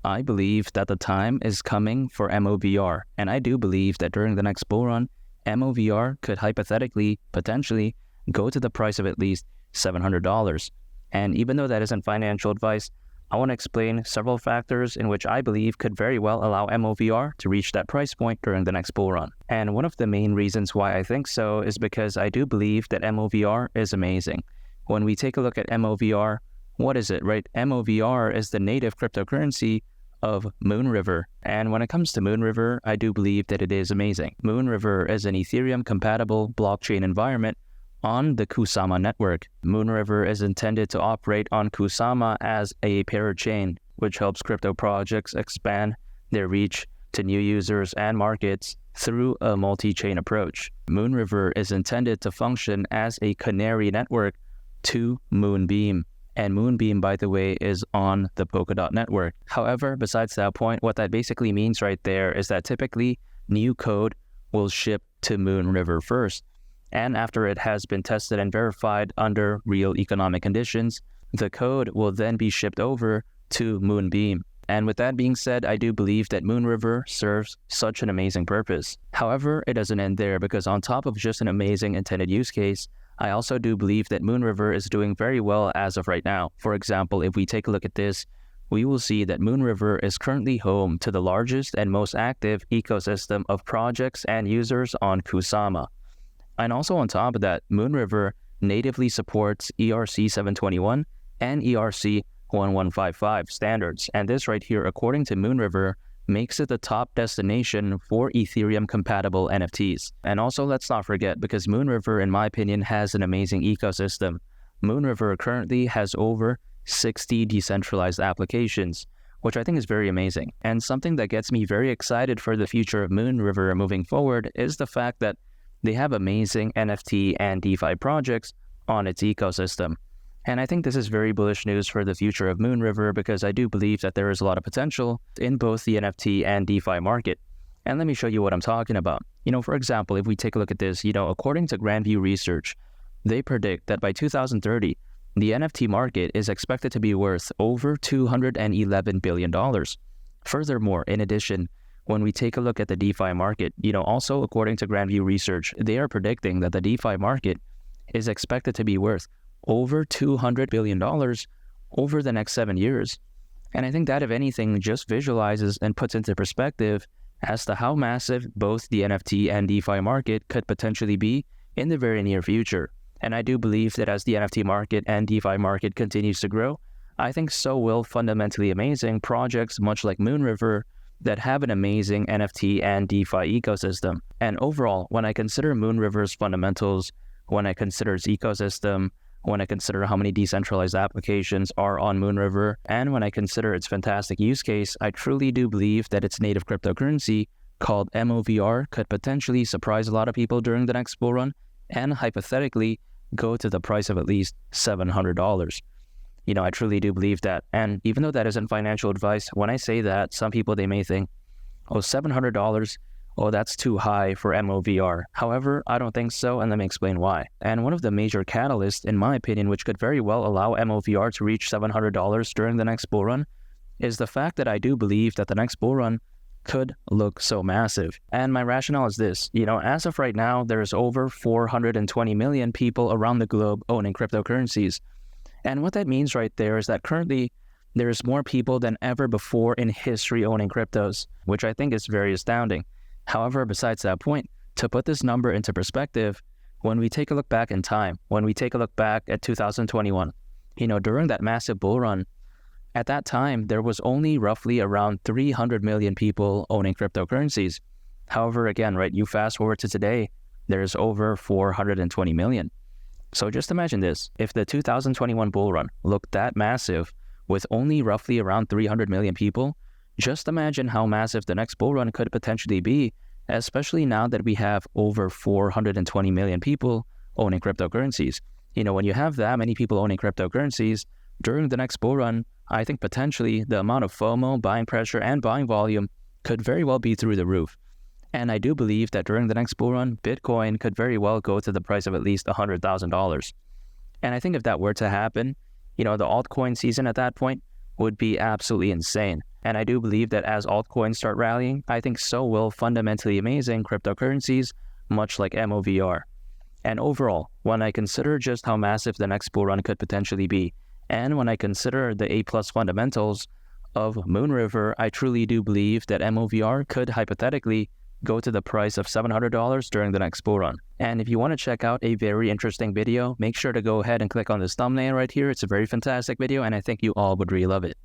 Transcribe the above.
I believe that the time is coming for MOVR, and I do believe that during the next bull run, MOVR could hypothetically, potentially, go to the price of at least $700. And even though that isn't financial advice, I want to explain several factors in which I believe could very well allow MOVR to reach that price point during the next bull run. And one of the main reasons why I think so is because I do believe that MOVR is amazing. When we take a look at MOVR, what is it, right? MOVR is the native cryptocurrency of MOONRIVER. And when it comes to MOONRIVER, I do believe that it is amazing. MOONRIVER is an Ethereum-compatible blockchain environment on the Kusama network. MOONRIVER is intended to operate on Kusama as a parachain, which helps crypto projects expand their reach to new users and markets through a multi-chain approach. MOONRIVER is intended to function as a canary network to Moonbeam. And Moonbeam, by the way, is on the Polkadot network. However, besides that point, what that basically means right there is that typically new code will ship to MOONRIVER first. And after it has been tested and verified under real economic conditions, the code will then be shipped over to Moonbeam. And with that being said, I do believe that MOONRIVER serves such an amazing purpose. However, it doesn't end there, because on top of just an amazing intended use case, I also do believe that MOONRIVER is doing very well as of right now. For example, if we take a look at this, we will see that MOONRIVER is currently home to the largest and most active ecosystem of projects and users on Kusama. And also on top of that, MOONRIVER natively supports ERC 721 and ERC 1155 standards. And this right here, according to MOONRIVER, makes it the top destination for Ethereum-compatible NFTs. And also, let's not forget, because MOONRIVER, in my opinion, has an amazing ecosystem. MOONRIVER currently has over 60 decentralized applications, which I think is very amazing. And something that gets me very excited for the future of MOONRIVER moving forward is the fact that they have amazing NFT and DeFi projects on its ecosystem. And I think this is very bullish news for the future of MOONRIVER, because I do believe that there is a lot of potential in both the NFT and DeFi market. And let me show you what I'm talking about. For example, if we take a look at this, according to Grandview Research, they predict that by 2030, the NFT market is expected to be worth over $211 billion. Furthermore, in addition, when we take a look at the DeFi market, also according to Grandview Research, they are predicting that the DeFi market is expected to be worth over $200 billion over the next 7 years. And I think that, if anything, just visualizes and puts into perspective as to how massive both the NFT and DeFi market could potentially be in the very near future. And I do believe that as the NFT market and DeFi market continues to grow, I think so will fundamentally amazing projects much like MOONRIVER that have an amazing NFT and DeFi ecosystem. And overall, when I consider MOONRIVER's fundamentals, when I consider its ecosystem, when I consider how many decentralized applications are on MOONRIVER, and when I consider its fantastic use case, I truly do believe that its native cryptocurrency called MOVR could potentially surprise a lot of people during the next bull run and hypothetically go to the price of at least $700. I truly do believe that. And even though that isn't financial advice, when I say that, some people, they may think, oh, $700, oh, that's too high for MOVR. However, I don't think so, and let me explain why. And one of the major catalysts, in my opinion, which could very well allow MOVR to reach $700 during the next bull run, is the fact that I do believe that the next bull run could look so massive. And my rationale is this, as of right now, there's over 420 million people around the globe owning cryptocurrencies. And what that means right there is that currently there's more people than ever before in history owning cryptos, which I think is very astounding. However, besides that point, to put this number into perspective, when we take a look back in time, when we take a look back at 2021, during that massive bull run, at that time, there was only roughly around 300 million people owning cryptocurrencies. However, again, right, you fast forward to today, there's over 420 million. So just imagine this, if the 2021 bull run looked that massive with only roughly around 300 million people, just imagine how massive the next bull run could potentially be, especially now that we have over 420 million people owning cryptocurrencies. When you have that many people owning cryptocurrencies, during the next bull run, I think potentially the amount of FOMO, buying pressure, and buying volume could very well be through the roof. And I do believe that during the next bull run, Bitcoin could very well go to the price of at least $100,000. And I think if that were to happen, the altcoin season at that point would be absolutely insane. And I do believe that as altcoins start rallying, I think so will fundamentally amazing cryptocurrencies, much like MOVR. And overall, when I consider just how massive the next bull run could potentially be, and when I consider the A+ fundamentals of MOONRIVER, I truly do believe that MOVR could hypothetically go to the price of $700 during the next bull run. And if you want to check out a very interesting video, make sure to go ahead and click on this thumbnail right here. It's a very fantastic video, and I think you all would really love it.